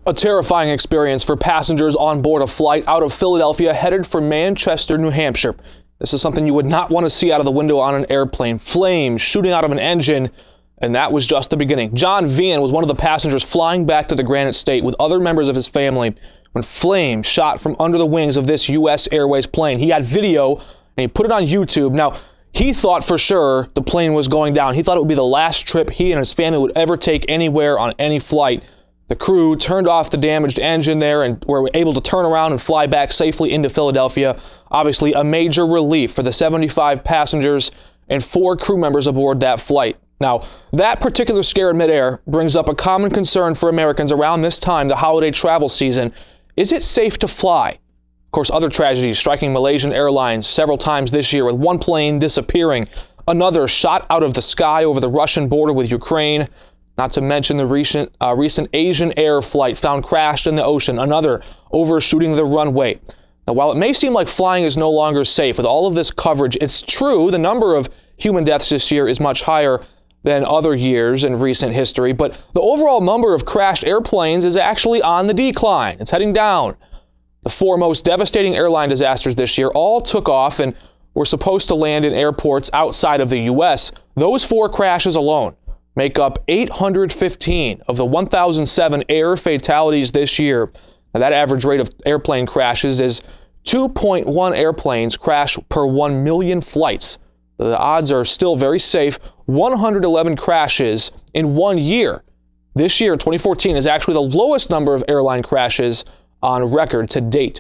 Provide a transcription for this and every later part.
A terrifying experience for passengers on board a flight out of Philadelphia headed for Manchester, New Hampshire. This is something you would not want to see out of the window on an airplane. Flames shooting out of an engine, and that was just the beginning. John Vian was one of the passengers flying back to the Granite State with other members of his family when flames shot from under the wings of this U.S. Airways plane. He had video, and he put it on YouTube. Now, he thought for sure the plane was going down. He thought it would be the last trip he and his family would ever take anywhere on any flight. The crew turned off the damaged engine there and were able to turn around and fly back safely into Philadelphia. Obviously, a major relief for the 75 passengers and 4 crew members aboard that flight. Now, that particular scare in midair brings up a common concern for Americans around this time, the holiday travel season. Is it safe to fly? Of course, other tragedies striking Malaysian Airlines several times this year, with one plane disappearing, another shot out of the sky over the Russian border with Ukraine. Not to mention the recent Asian Air flight found crashed in the ocean, another overshooting the runway. Now, while it may seem like flying is no longer safe with all of this coverage, it's true the number of human deaths this year is much higher than other years in recent history, but the overall number of crashed airplanes is actually on the decline. It's heading down. The 4 most devastating airline disasters this year all took off and were supposed to land in airports outside of the U.S. Those 4 crashes alone make up 815 of the 1,007 air fatalities this year. Now, that average rate of airplane crashes is 2.1 airplanes crash per 1 million flights. The odds are still very safe. 111 crashes in 1 year. This year, 2014, is actually the lowest number of airline crashes on record to date.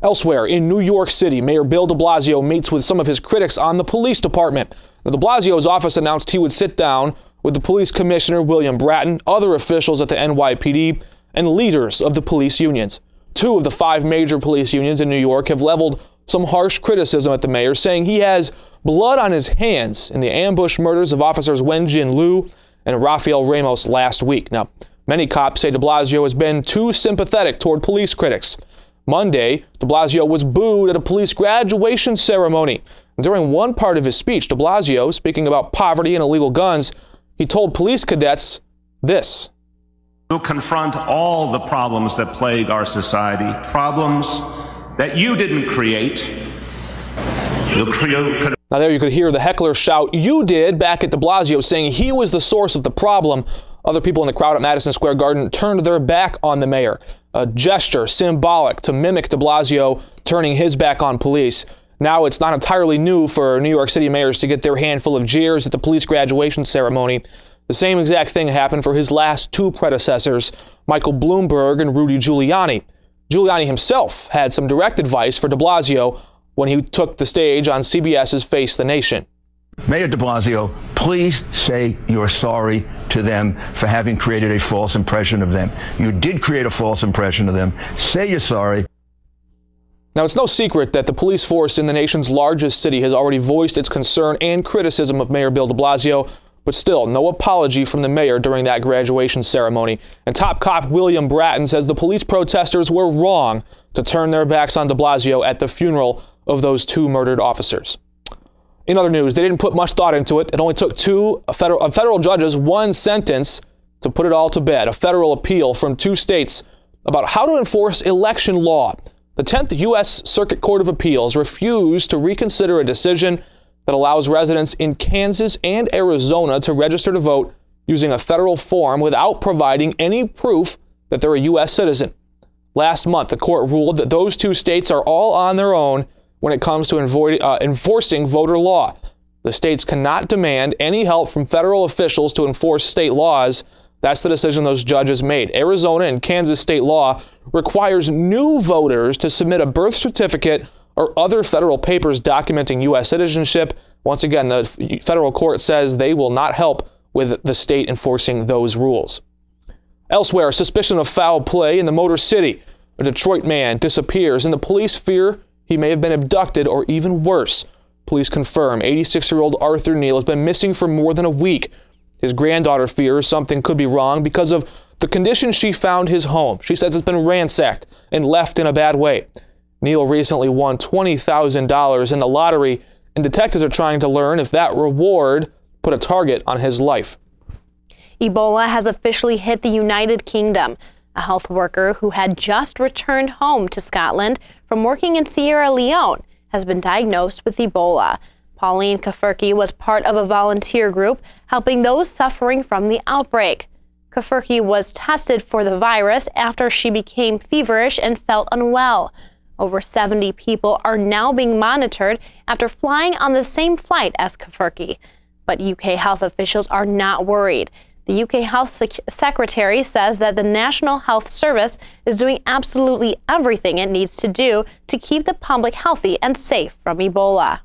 Elsewhere, in New York City, Mayor Bill de Blasio meets with some of his critics on the police department. Now, de Blasio's office announced he would sit down with the police commissioner, William Bratton, other officials at the NYPD, and leaders of the police unions. 2 of the 5 major police unions in New York have leveled some harsh criticism at the mayor, saying he has blood on his hands in the ambush murders of officers Wen Jin Liu and Rafael Ramos last week. Now, many cops say de Blasio has been too sympathetic toward police critics. Monday, de Blasio was booed at a police graduation ceremony. During one part of his speech, de Blasio, speaking about poverty and illegal guns, he told police cadets this. We'll confront all the problems that plague our society, problems that you didn't create. Now there you could hear the heckler shout, "You did," back at de Blasio, saying he was the source of the problem. Other people in the crowd at Madison Square Garden turned their back on the mayor, a gesture symbolic to mimic de Blasio turning his back on police. Now it's not entirely new for New York City mayors to get their handful of jeers at the police graduation ceremony. The same exact thing happened for his last 2 predecessors, Michael Bloomberg and Rudy Giuliani. Giuliani himself had some direct advice for de Blasio when he took the stage on CBS's Face the Nation. Mayor de Blasio, please say you're sorry to them for having created a false impression of them. You did create a false impression of them. Say you're sorry. Now, it's no secret that the police force in the nation's largest city has already voiced its concern and criticism of Mayor Bill de Blasio, but still, no apology from the mayor during that graduation ceremony. And top cop William Bratton says the police protesters were wrong to turn their backs on de Blasio at the funeral of those 2 murdered officers. In other news, they didn't put much thought into it. It only took 2 federal judges 1 sentence to put it all to bed. A federal appeal from 2 states about how to enforce election law. The 10th U.S. Circuit Court of Appeals refused to reconsider a decision that allows residents in Kansas and Arizona to register to vote using a federal form without providing any proof that they're a U.S. citizen. Last month, the court ruled that those 2 states are all on their own when it comes to enforcing voter law. The states cannot demand any help from federal officials to enforce state laws. That's the decision those judges made. Arizona and Kansas state law requires new voters to submit a birth certificate or other federal papers documenting U.S. citizenship. Once again, the federal court says they will not help with the state enforcing those rules. Elsewhere, suspicion of foul play in the Motor City. A Detroit man disappears, and the police fear he may have been abducted or even worse. Police confirm 86-year-old Arthur Neal has been missing for more than a week. His granddaughter fears something could be wrong because of the condition she found his home. She says it's been ransacked and left in a bad way. Neal recently won $20,000 in the lottery, and detectives are trying to learn if that reward put a target on his life. Ebola has officially hit the United Kingdom. A health worker who had just returned home to Scotland from working in Sierra Leone has been diagnosed with Ebola. Pauline Kafurki was part of a volunteer group helping those suffering from the outbreak. Kafurki was tested for the virus after she became feverish and felt unwell. Over 70 people are now being monitored after flying on the same flight as Kafurki. But UK health officials are not worried. The UK Health Secretary says that the National Health Service is doing absolutely everything it needs to do to keep the public healthy and safe from Ebola.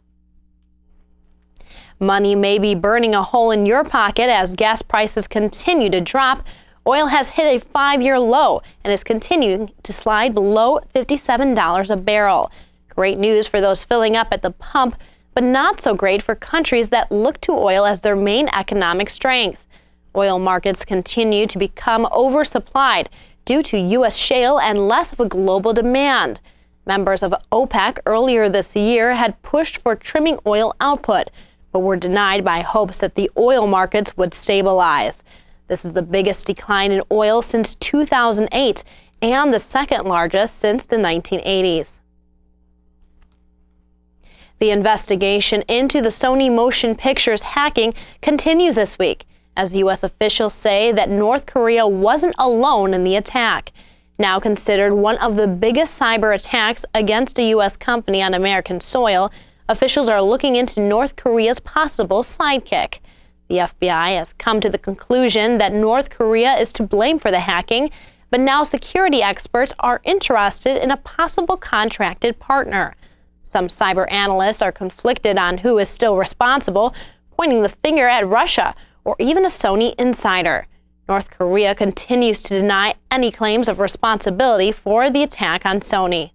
Money may be burning a hole in your pocket as gas prices continue to drop. Oil has hit a 5-year low and is continuing to slide below $57 a barrel. Great news for those filling up at the pump, but not so great for countries that look to oil as their main economic strength. Oil markets continue to become oversupplied due to U.S. shale and less of a global demand. Members of OPEC earlier this year had pushed for trimming oil output, but were denied by hopes that the oil markets would stabilize. This is the biggest decline in oil since 2008 and the second largest since the 1980s. The investigation into the Sony Motion Pictures hacking continues this week, as U.S. officials say that North Korea wasn't alone in the attack. Now considered one of the biggest cyber attacks against a U.S. company on American soil, officials are looking into North Korea's possible sidekick. The FBI has come to the conclusion that North Korea is to blame for the hacking, but now security experts are interested in a possible contracted partner. Some cyber analysts are conflicted on who is still responsible, pointing the finger at Russia or even a Sony insider. North Korea continues to deny any claims of responsibility for the attack on Sony.